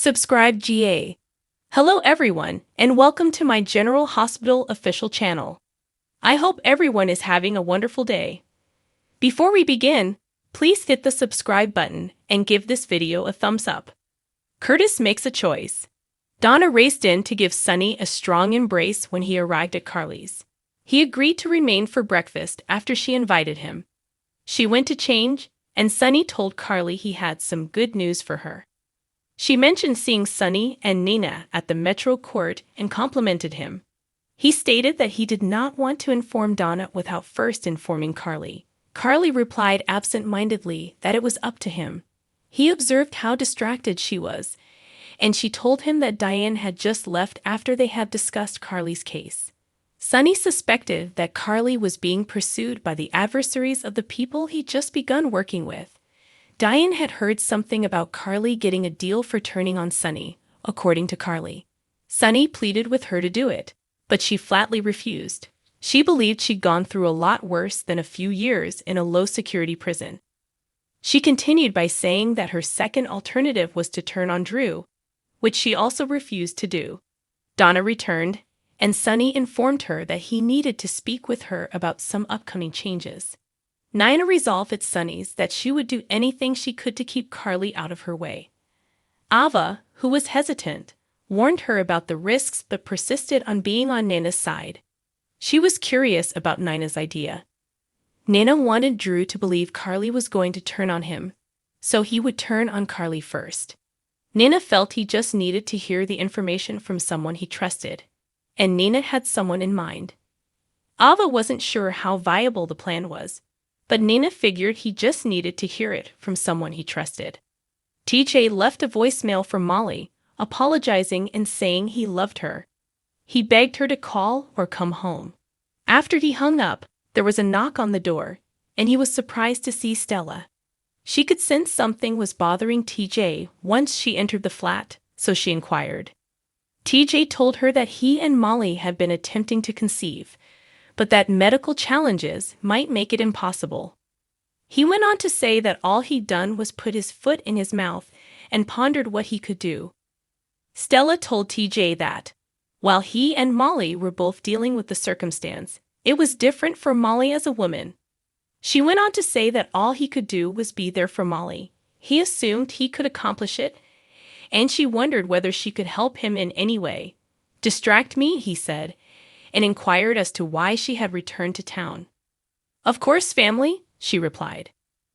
Subscribe GA. Hello everyone, and welcome to my General Hospital official channel. I hope everyone is having a wonderful day. Before we begin, please hit the subscribe button and give this video a thumbs up. Curtis makes a choice. Donna raced in to give Sonny a strong embrace when he arrived at Carly's. He agreed to remain for breakfast after she invited him. She went to change, and Sonny told Carly he had some good news for her. She mentioned seeing Sonny and Nina at the Metro Court and complimented him. He stated that he did not want to inform Donna without first informing Carly. Carly replied absent-mindedly that it was up to him. He observed how distracted she was, and she told him that Diane had just left after they had discussed Carly's case. Sonny suspected that Carly was being pursued by the adversaries of the people he'd just begun working with. Diane had heard something about Carly getting a deal for turning on Sonny, according to Carly. Sonny pleaded with her to do it, but she flatly refused. She believed she'd gone through a lot worse than a few years in a low-security prison. She continued by saying that her second alternative was to turn on Drew, which she also refused to do. Donna returned, and Sonny informed her that he needed to speak with her about some upcoming changes. Nina resolved at Sonny's that she would do anything she could to keep Carly out of her way. Ava, who was hesitant, warned her about the risks but persisted on being on Nina's side. She was curious about Nina's idea. Nina wanted Drew to believe Carly was going to turn on him, so he would turn on Carly first. Nina felt he just needed to hear the information from someone he trusted, and Nina had someone in mind. Ava wasn't sure how viable the plan was, but Nina figured he just needed to hear it from someone he trusted. TJ left a voicemail for Molly, apologizing and saying he loved her. He begged her to call or come home. After he hung up, there was a knock on the door, and he was surprised to see Stella. She could sense something was bothering TJ once she entered the flat, so she inquired. TJ told her that he and Molly had been attempting to conceive, but that medical challenges might make it impossible. He went on to say that all he'd done was put his foot in his mouth and pondered what he could do. Stella told TJ that, while he and Molly were both dealing with the circumstance, it was different for Molly as a woman. She went on to say that all he could do was be there for Molly. He assumed he could accomplish it, and she wondered whether she could help him in any way. "Distract me," he said, and inquired as to why she had returned to town. "Of course, family," she replied.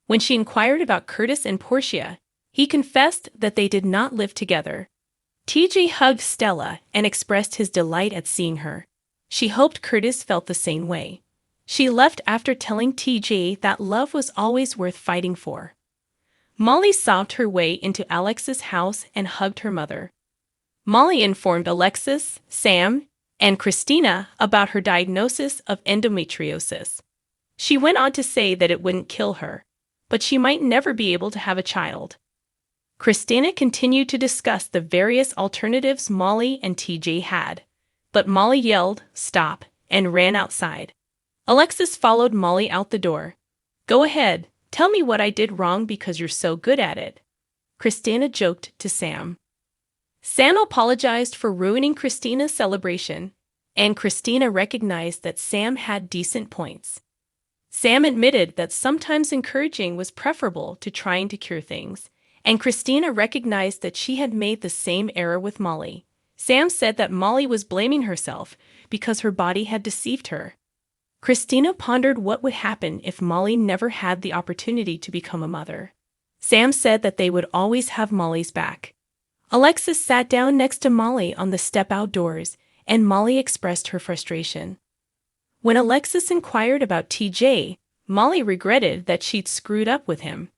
When she inquired about Curtis and Portia, he confessed that they did not live together. TJ hugged Stella and expressed his delight at seeing her. She hoped Curtis felt the same way. She left after telling TJ that love was always worth fighting for. Molly sobbed her way into Alex's house and hugged her mother. Molly informed Alexis, Sam, and Christina about her diagnosis of endometriosis. She went on to say that it wouldn't kill her, but she might never be able to have a child. Christina continued to discuss the various alternatives Molly and TJ had, but Molly yelled, "Stop," and ran outside. Alexis followed Molly out the door. "Go ahead, tell me what I did wrong because you're so good at it," Christina joked to Sam. Sam apologized for ruining Christina's celebration, and Christina recognized that Sam had decent points. Sam admitted that sometimes encouraging was preferable to trying to cure things, and Christina recognized that she had made the same error with Molly. Sam said that Molly was blaming herself because her body had deceived her. Christina pondered what would happen if Molly never had the opportunity to become a mother. Sam said that they would always have Molly's back. Alexis sat down next to Molly on the step outdoors, and Molly expressed her frustration. When Alexis inquired about TJ, Molly regretted that she'd screwed up with him.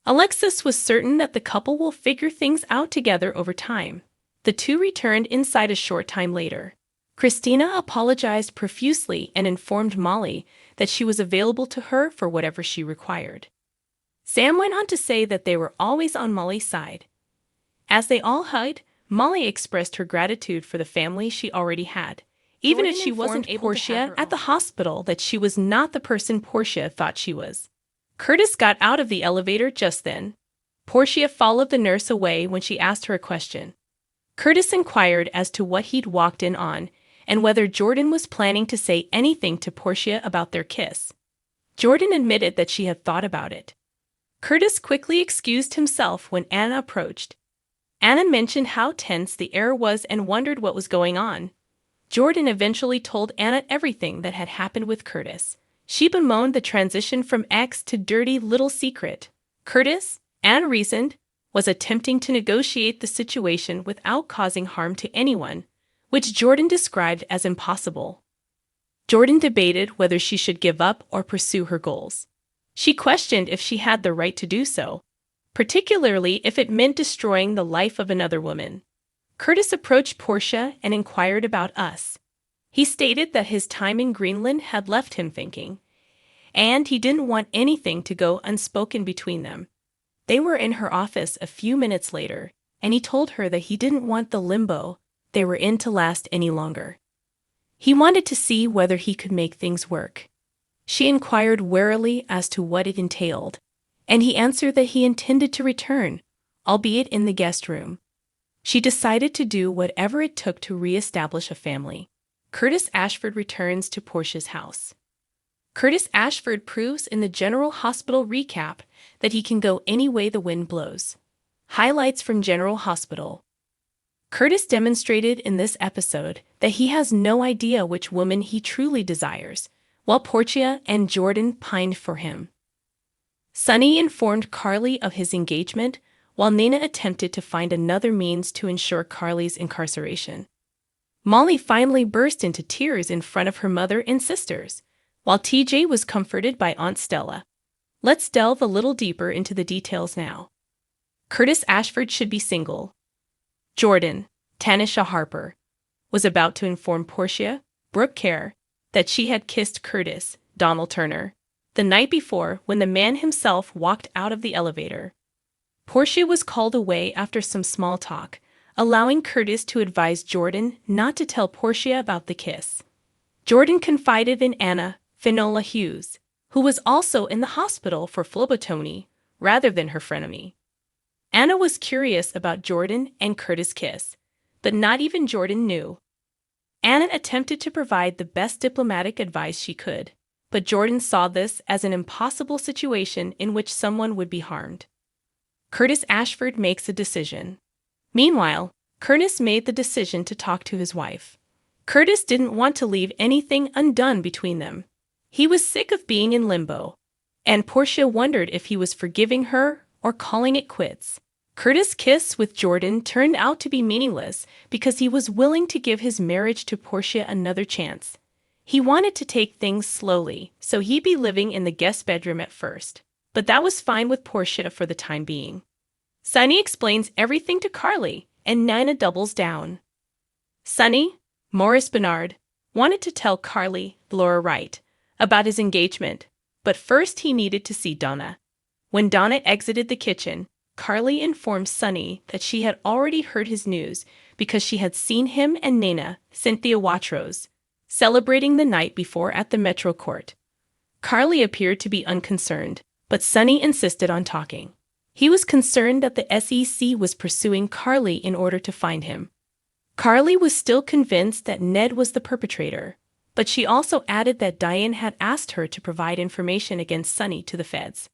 Alexis was certain that the couple will figure things out together over time. The two returned inside a short time later. Christina apologized profusely and informed Molly that she was available to her for whatever she required. Sam went on to say that they were always on Molly's side. As they all hugged, Molly expressed her gratitude for the family she already had, even if she wasn't able Portia at the hospital that she was not the person Portia thought she was. Curtis got out of the elevator just then. Portia followed the nurse away when she asked her a question. Curtis inquired as to what he'd walked in on, and whether Jordan was planning to say anything to Portia about their kiss. Jordan admitted that she had thought about it. Curtis quickly excused himself when Anna approached. Anna mentioned how tense the air was and wondered what was going on. Jordan eventually told Anna everything that had happened with Curtis. She bemoaned the transition from ex to dirty little secret. Curtis, Anna reasoned, was attempting to negotiate the situation without causing harm to anyone, which Jordan described as impossible. Jordan debated whether she should give up or pursue her goals. She questioned if she had the right to do so, particularly if it meant destroying the life of another woman. Curtis approached Portia and inquired about us. He stated that his time in Greenland had left him thinking, and he didn't want anything to go unspoken between them. They were in her office a few minutes later, and he told her that he didn't want the limbo they were in to last any longer. He wanted to see whether he could make things work. She inquired warily as to what it entailed, and he answered that he intended to return, albeit in the guest room. She decided to do whatever it took to re-establish a family. Curtis Ashford returns to Portia's house. Curtis Ashford proves in the General Hospital recap that he can go any way the wind blows. Highlights from General Hospital. Curtis demonstrated in this episode that he has no idea which woman he truly desires, while Portia and Jordan pined for him. Sonny informed Carly of his engagement, while Nina attempted to find another means to ensure Carly's incarceration. Molly finally burst into tears in front of her mother and sisters, while TJ was comforted by Aunt Stella. Let's delve a little deeper into the details now. Curtis Ashford should be single. Jordan, Tanisha Harper, was about to inform Portia, Brooke Kerr, that she had kissed Curtis, Donald Turner, the night before when the man himself walked out of the elevator. Portia was called away after some small talk, allowing Curtis to advise Jordan not to tell Portia about the kiss. Jordan confided in Anna, Finola Hughes, who was also in the hospital for phlebotomy, rather than her frenemy. Anna was curious about Jordan and Curtis' kiss, but not even Jordan knew. Anna attempted to provide the best diplomatic advice she could, but Jordan saw this as an impossible situation in which someone would be harmed. Curtis Ashford makes a decision. Meanwhile, Curtis made the decision to talk to his wife. Curtis didn't want to leave anything undone between them. He was sick of being in limbo, and Portia wondered if he was forgiving her or calling it quits. Curtis' kiss with Jordan turned out to be meaningless because he was willing to give his marriage to Portia another chance. He wanted to take things slowly, so he'd be living in the guest bedroom at first, but that was fine with Portia for the time being. Sonny explains everything to Carly, and Nina doubles down. Sonny, Maurice Bernard, wanted to tell Carly, Laura Wright, about his engagement, but first he needed to see Donna. When Donna exited the kitchen, Carly informed Sonny that she had already heard his news because she had seen him and Nina, Cynthia Watrous, celebrating the night before at the Metro Court. Carly appeared to be unconcerned, but Sonny insisted on talking. He was concerned that the SEC was pursuing Carly in order to find him. Carly was still convinced that Ned was the perpetrator, but she also added that Diane had asked her to provide information against Sonny to the feds.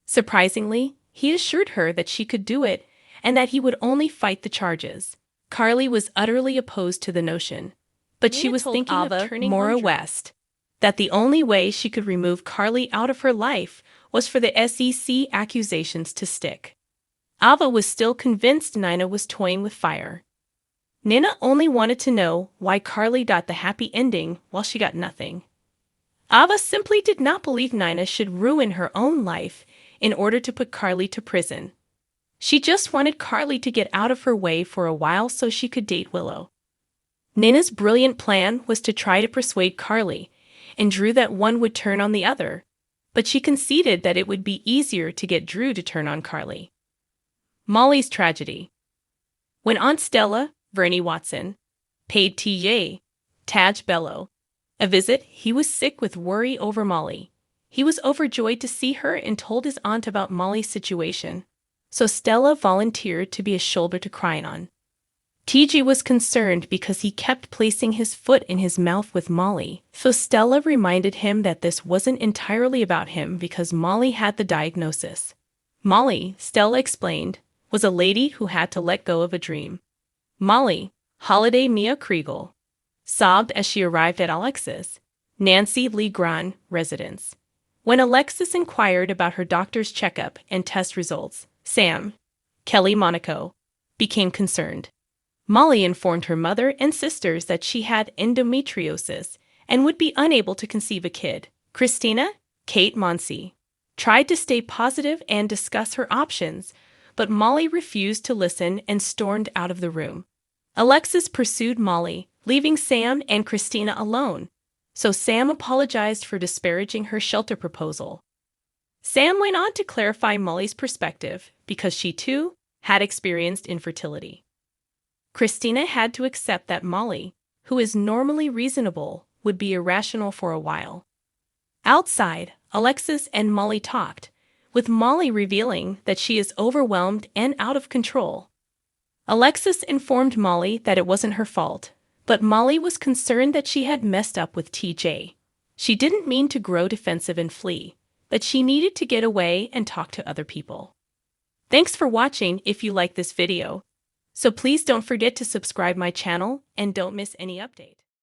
Surprisingly, he assured her that she could do it and that he would only fight the charges. Carly was utterly opposed to the notion, but she was thinking of turning Maura West, that the only way she could remove Carly out of her life was for the SEC accusations to stick. Ava was still convinced Nina was toying with fire. Nina only wanted to know why Carly got the happy ending while she got nothing. Ava simply did not believe Nina should ruin her own life in order to put Carly to prison. She just wanted Carly to get out of her way for a while so she could date Willow. Nina's brilliant plan was to try to persuade Carly, and Drew that one would turn on the other, but she conceded that it would be easier to get Drew to turn on Carly. Molly's tragedy. When Aunt Stella, Vernie Watson, paid TJ, Taj Bello, a visit, he was sick with worry over Molly. He was overjoyed to see her and told his aunt about Molly's situation. so Stella volunteered to be a shoulder to cry on. TJ was concerned because he kept placing his foot in his mouth with Molly, so Stella reminded him that this wasn't entirely about him because Molly had the diagnosis. Molly, Stella explained, was a lady who had to let go of a dream. Molly, Holiday Mia Kriegel, sobbed as she arrived at Alexis, Nancy Lee Gran, residence. When Alexis inquired about her doctor's checkup and test results, Sam, Kelly Monaco, became concerned. Molly informed her mother and sisters that she had endometriosis and would be unable to conceive a kid. Christina, Kate Monsey, tried to stay positive and discuss her options, but Molly refused to listen and stormed out of the room. Alexis pursued Molly, leaving Sam and Christina alone, so Sam apologized for disparaging her shelter proposal. Sam went on to clarify Molly's perspective because she, too, had experienced infertility. Christina had to accept that Molly, who is normally reasonable, would be irrational for a while. Outside, Alexis and Molly talked, with Molly revealing that she is overwhelmed and out of control. Alexis informed Molly that it wasn't her fault, but Molly was concerned that she had messed up with TJ. She didn't mean to grow defensive and flee, but she needed to get away and talk to other people. Thanks for watching if you like this video. So please don't forget to subscribe my channel and don't miss any update.